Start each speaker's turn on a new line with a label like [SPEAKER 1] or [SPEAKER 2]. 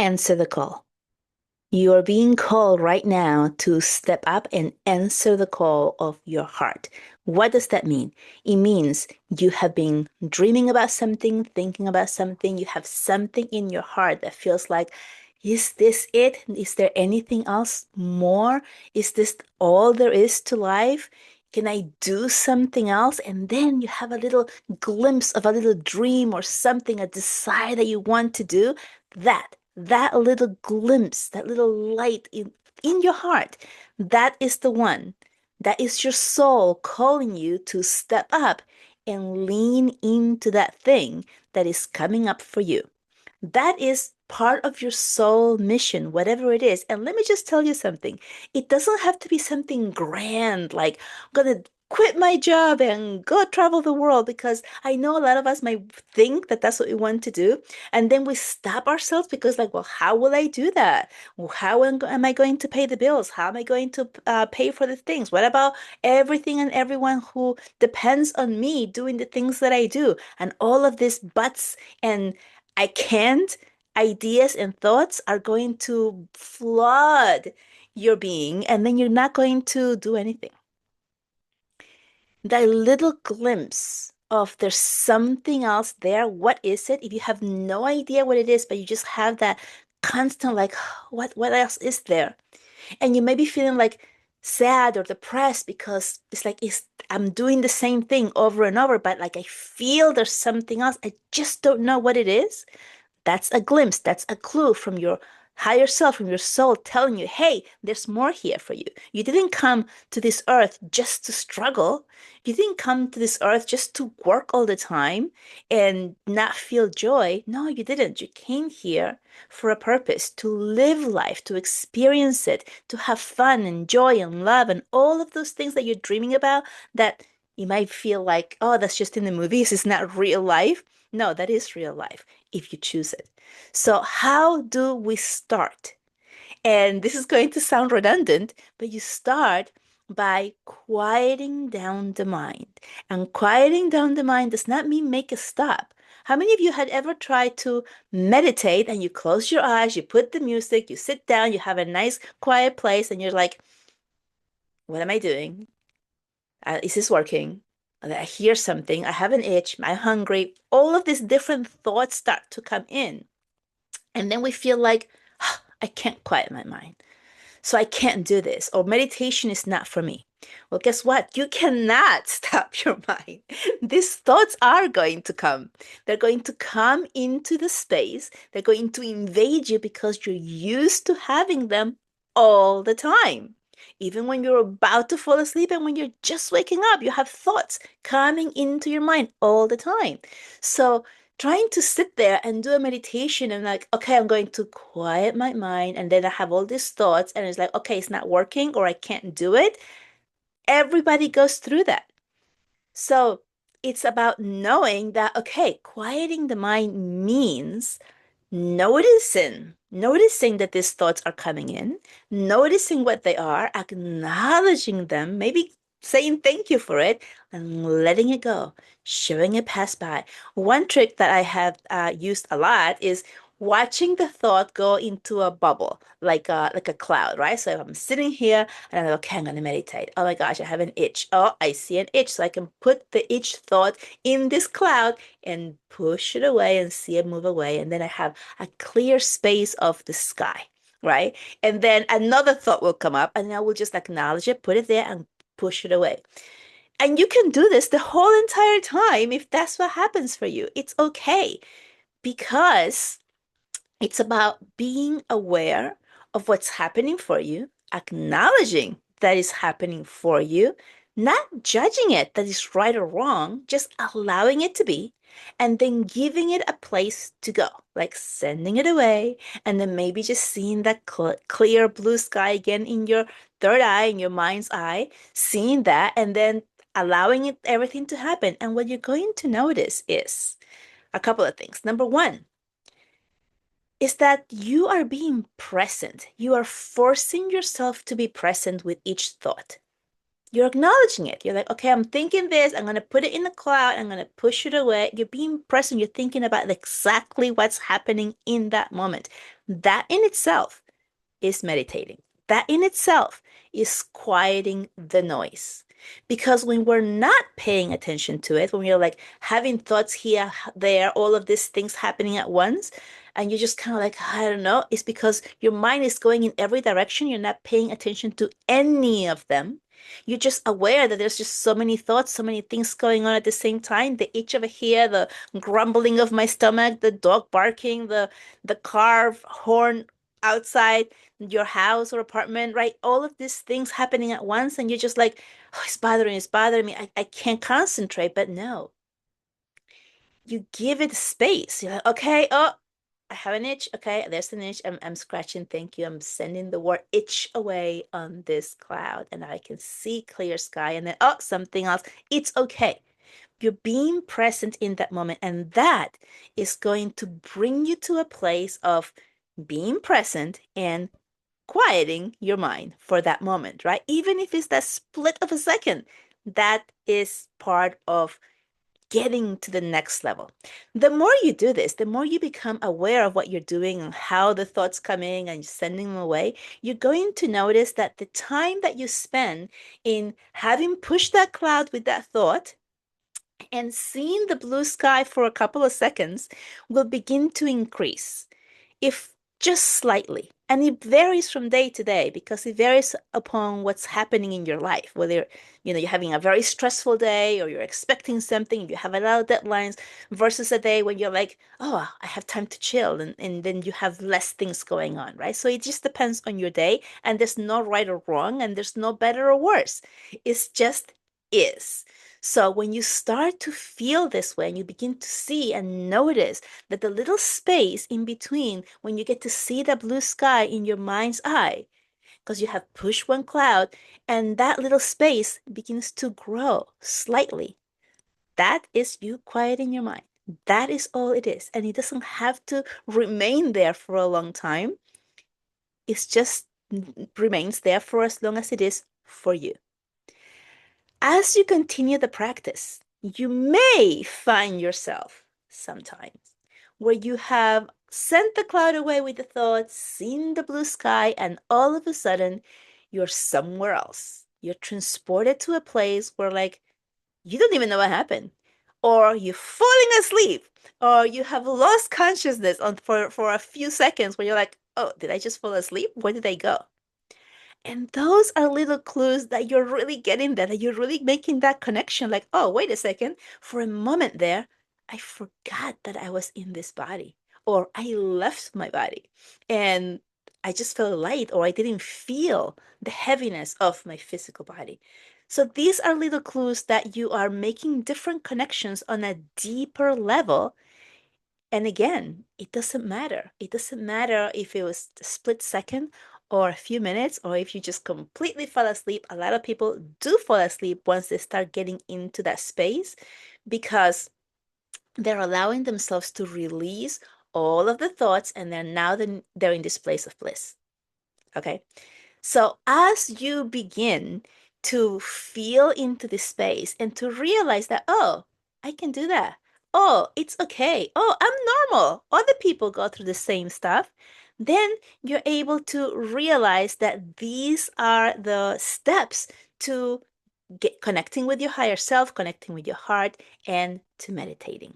[SPEAKER 1] Answer the call. You are being called right now to step up and answer the call of your heart. What does that mean? It means you have been dreaming about something, thinking about something. You have something in your heart that feels like, is this it? Is there anything else more? Is this all there is to life? Can I do something else? And then you have a little glimpse of a little dream or something, a desire that you want to do. That little glimpse, that little light in your heart, that is the one. That is your soul calling you to step up and lean into that thing that is coming up for you. That is part of your soul mission, whatever it is. And let me just tell you something. It doesn't have to be something grand, like I'm gonna quit my job and go travel the world, because I know a lot of us might think that that's what we want to do. And then we stop ourselves because, like, well, how will I do that? Well, how am I going to pay the bills? How am I going to pay for the things? What about everything and everyone who depends on me doing the things that I do? And all of these buts and I can't, ideas and thoughts are going to flood your being, and then you're not going to do anything. That little glimpse of there's something else there. What is it? If you have no idea what it is, but you just have that constant, like, what else is there? And you may be feeling like sad or depressed because it's like I'm doing the same thing over and over, but like I feel there's something else. I just don't know what it is. That's a glimpse, that's a clue from your higher self, from your soul telling you, hey, there's more here for you. You didn't come to this earth just to struggle. You didn't come to this earth just to work all the time and not feel joy. No, you didn't. You came here for a purpose, to live life, to experience it, to have fun and joy and love and all of those things that you're dreaming about that you might feel like, oh, that's just in the movies. It's not real life. No, that is real life if you choose it. So, how do we start? And this is going to sound redundant, but you start by quieting down the mind. And quieting down the mind does not mean make a stop. How many of you had ever tried to meditate and you close your eyes, you put the music, you sit down, you have a nice quiet place, and you're like, what am I doing? Is this working? I hear something. I have an itch. I'm hungry. All of these different thoughts start to come in. And then we feel like, "Ah, I can't quiet my mind. So I can't do this. Or meditation is not for me." Well, guess what? You cannot stop your mind. These thoughts are going to come. They're going to come into the space. They're going to invade you because you're used to having them all the time. Even when you're about to fall asleep and when you're just waking up, you have thoughts coming into your mind all the time. So trying to sit there and do a meditation and like, okay, I'm going to quiet my mind. And then I have all these thoughts and it's like, okay, it's not working or I can't do it. Everybody goes through that. So it's about knowing that, okay, quieting the mind means noticing that these thoughts are coming in, noticing what they are, acknowledging them, maybe saying thank you for it, and letting it go, showing it pass by. One trick that I have used a lot is watching the thought go into a bubble, like a cloud, right? So if I'm sitting here and I'm like, okay, I'm gonna meditate. Oh my gosh, I have an itch. Oh, I see an itch. So I can put the itch thought in this cloud and push it away and see it move away. And then I have a clear space of the sky, right? And then another thought will come up and I will just acknowledge it, put it there and push it away. And you can do this the whole entire time if that's what happens for you. It's okay because it's about being aware of what's happening for you, acknowledging that is happening for you, not judging it that is right or wrong, just allowing it to be, and then giving it a place to go, like sending it away, and then maybe just seeing that clear blue sky again in your third eye, in your mind's eye, seeing that, and then allowing it everything to happen. And what you're going to notice is a couple of things. Number one, is that you are being present. You are forcing yourself to be present with each thought. You're acknowledging it. You're like, okay, I'm thinking this. I'm going to put it in the cloud. I'm going to push it away. You're being present. You're thinking about exactly what's happening in that moment. That in itself is meditating. That in itself is quieting the noise. Because when we're not paying attention to it, when we're like having thoughts here, there, all of these things happening at once, and you're just kind of like, I don't know, it's because your mind is going in every direction. You're not paying attention to any of them. You're just aware that there's just so many thoughts, so many things going on at the same time. The itch over here, the grumbling of my stomach, the dog barking, the car horn outside your house or apartment, right? All of these things happening at once, and you're just like, oh, it's bothering me. I can't concentrate. But no, you give it space. You're like, okay, oh, I have an itch. Okay, there's an itch. I'm scratching. Thank you. I'm sending the word itch away on this cloud, and I can see clear sky. And then, oh, something else. It's okay. You're being present in that moment, and that is going to bring you to a place of being present and quieting your mind for that moment, right? Even if it's that split of a second, that is part of getting to the next level. The more you do this, the more you become aware of what you're doing and how the thoughts come in and sending them away, you're going to notice that the time that you spend in having pushed that cloud with that thought and seeing the blue sky for a couple of seconds will begin to increase, if just slightly. And it varies from day to day because it varies upon what's happening in your life, whether you're having a very stressful day or you're expecting something, you have a lot of deadlines versus a day when you're like, oh, I have time to chill, and then you have less things going on, right? So it just depends on your day, and there's no right or wrong, and there's no better or worse. It's just is. So when you start to feel this way and you begin to see and notice that the little space in between when you get to see the blue sky in your mind's eye, because you have pushed one cloud and that little space begins to grow slightly, that is you quieting your mind. That is all it is. And it doesn't have to remain there for a long time. It's just remains there for as long as it is for you. As you continue the practice, you may find yourself sometimes where you have sent the cloud away with the thoughts, seen the blue sky, and all of a sudden you're somewhere else. You're transported to a place where, like, you don't even know what happened, or you're falling asleep, or you have lost consciousness for a few seconds where you're like, oh, did I just fall asleep? Where did I go? And those are little clues that you're really getting that you're really making that connection. Like, oh, wait a second. For a moment there, I forgot that I was in this body, or I left my body and I just felt light, or I didn't feel the heaviness of my physical body. So these are little clues that you are making different connections on a deeper level, and again, it doesn't matter. It doesn't matter if it was a split second or a few minutes, or if you just completely fall asleep. A lot of people do fall asleep once they start getting into that space because they're allowing themselves to release all of the thoughts, and they're in this place of bliss. Okay. So as you begin to feel into this space and to realize that, oh, I can do that. Oh, it's okay. Oh, I'm normal. Other people go through the same stuff. Then you're able to realize that these are the steps to get connecting with your higher self, connecting with your heart, and to meditating.